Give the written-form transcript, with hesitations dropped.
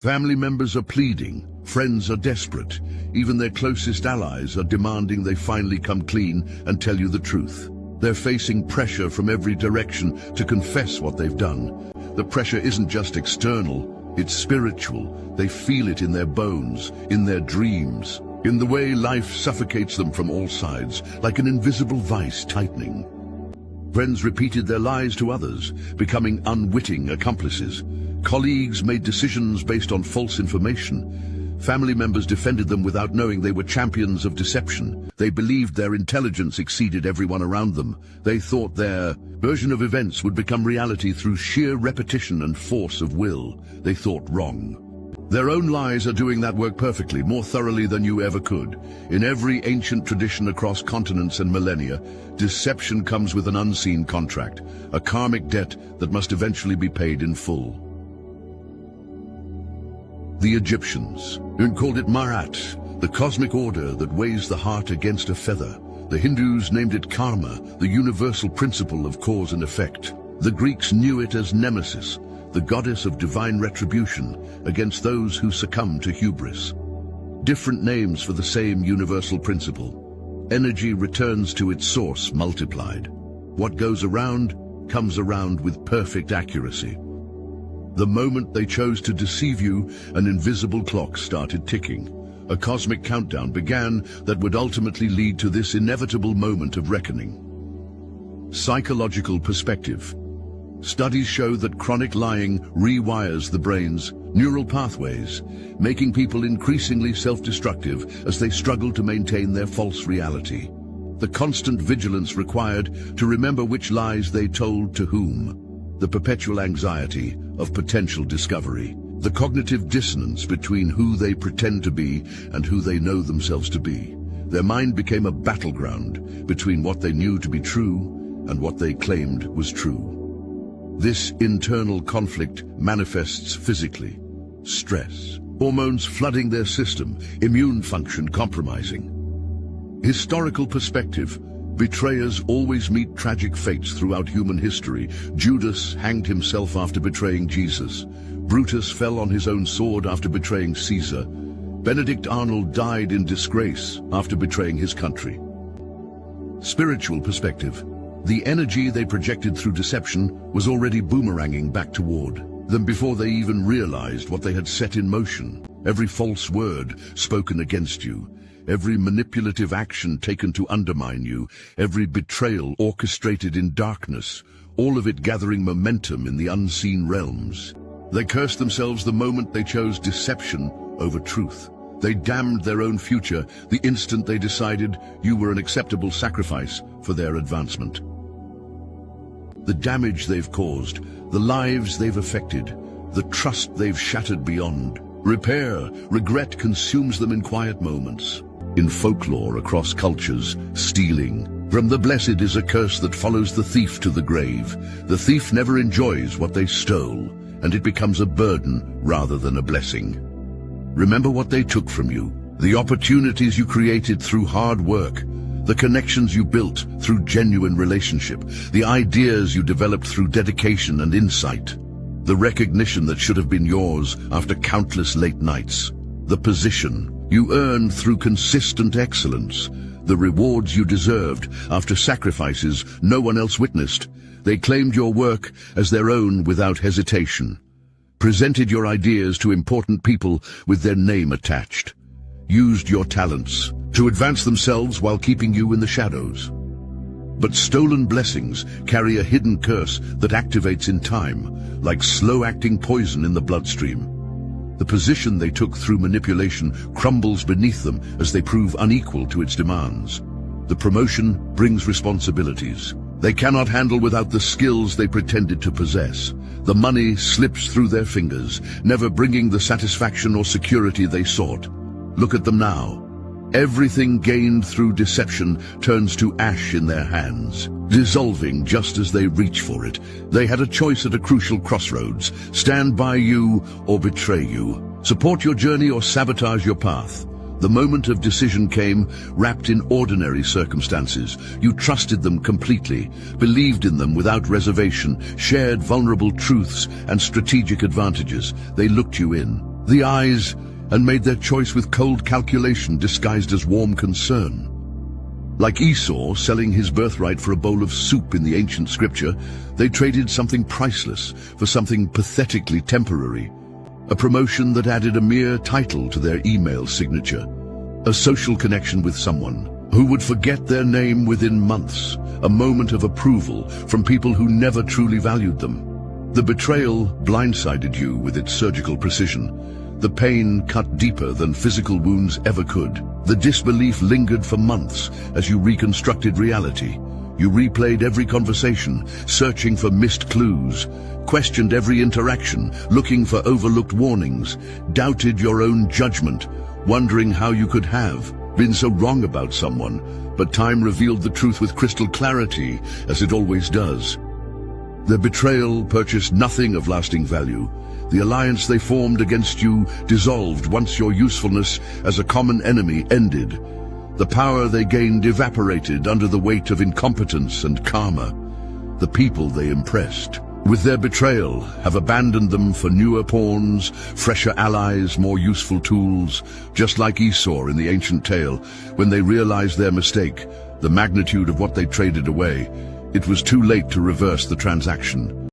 Family members are pleading, friends are desperate, even their closest allies are demanding they finally come clean and tell you the truth. They're facing pressure from every direction to confess what they've done. The pressure isn't just external, it's spiritual. They feel it in their bones, in their dreams, in the way life suffocates them from all sides, like an invisible vice tightening. Friends repeated their lies to others, becoming unwitting accomplices. Colleagues made decisions based on false information. Family members defended them without knowing they were champions of deception. They believed their intelligence exceeded everyone around them. They thought their version of events would become reality through sheer repetition and force of will. They thought wrong. Their own lies are doing that work perfectly, more thoroughly than you ever could. In every ancient tradition across continents and millennia, deception comes with an unseen contract, a karmic debt that must eventually be paid in full. The Egyptians called it Marat, the cosmic order that weighs the heart against a feather. The Hindus named it karma, the universal principle of cause and effect. The Greeks knew it as Nemesis, the goddess of divine retribution against those who succumb to hubris. Different names for the same universal principle. Energy returns to its source multiplied. What goes around comes around with perfect accuracy. The moment they chose to deceive you, an invisible clock started ticking. A cosmic countdown began that would ultimately lead to this inevitable moment of reckoning. Psychological perspective. Studies show that chronic lying rewires the brain's neural pathways, making people increasingly self-destructive as they struggle to maintain their false reality. The constant vigilance required to remember which lies they told to whom. The perpetual anxiety of potential discovery. The cognitive dissonance between who they pretend to be and who they know themselves to be. Their mind became a battleground between what they knew to be true and what they claimed was true. This internal conflict manifests physically. Stress, hormones flooding their system, immune function compromising. Historical perspective. Betrayers always meet tragic fates throughout human history. Judas hanged himself after betraying Jesus. Brutus fell on his own sword after betraying Caesar. Benedict Arnold died in disgrace after betraying his country. Spiritual perspective. The energy they projected through deception was already boomeranging back toward them before they even realized what they had set in motion. Every false word spoken against you, every manipulative action taken to undermine you, every betrayal orchestrated in darkness, all of it gathering momentum in the unseen realms. They cursed themselves the moment they chose deception over truth. They damned their own future the instant they decided you were an acceptable sacrifice for their advancement. The damage they've caused, the lives they've affected, the trust they've shattered beyond repair. Regret consumes them in quiet moments. In folklore across cultures, stealing from the blessed is a curse that follows the thief to the grave. The thief never enjoys what they stole, and it becomes a burden rather than a blessing. Remember what they took from you, the opportunities you created through hard work, the connections you built through genuine relationship, the ideas you developed through dedication and insight, the recognition that should have been yours after countless late nights, the position you earned through consistent excellence, the rewards you deserved after sacrifices no one else witnessed. They claimed your work as their own without hesitation, presented your ideas to important people with their name attached, used your talents to advance themselves while keeping you in the shadows. But stolen blessings carry a hidden curse that activates in time, like slow-acting poison in the bloodstream. The position they took through manipulation crumbles beneath them as they prove unequal to its demands. The promotion brings responsibilities they cannot handle without the skills they pretended to possess. The money slips through their fingers, never bringing the satisfaction or security they sought. Look at them now. Everything gained through deception turns to ash in their hands, dissolving just as they reach for it. They had a choice at a crucial crossroads: stand by you or betray you, support your journey or sabotage your path. The moment of decision came, wrapped in ordinary circumstances. You trusted them completely, believed in them without reservation, shared vulnerable truths and strategic advantages. They looked you in, the eyes, and made their choice with cold calculation disguised as warm concern. Like Esau selling his birthright for a bowl of soup in the ancient scripture, they traded something priceless for something pathetically temporary, a promotion that added a mere title to their email signature, a social connection with someone who would forget their name within months, a moment of approval from people who never truly valued them. The betrayal blindsided you with its surgical precision. The pain cut deeper than physical wounds ever could. The disbelief lingered for months as you reconstructed reality. You replayed every conversation, searching for missed clues, questioned every interaction, looking for overlooked warnings, doubted your own judgment, wondering how you could have been so wrong about someone. But time revealed the truth with crystal clarity, as it always does. Their betrayal purchased nothing of lasting value. The alliance they formed against you dissolved once your usefulness as a common enemy ended. The power they gained evaporated under the weight of incompetence and karma. The people they impressed, with their betrayal, have abandoned them for newer pawns, fresher allies, more useful tools, just like Esau in the ancient tale. When they realized their mistake, the magnitude of what they traded away, it was too late to reverse the transaction.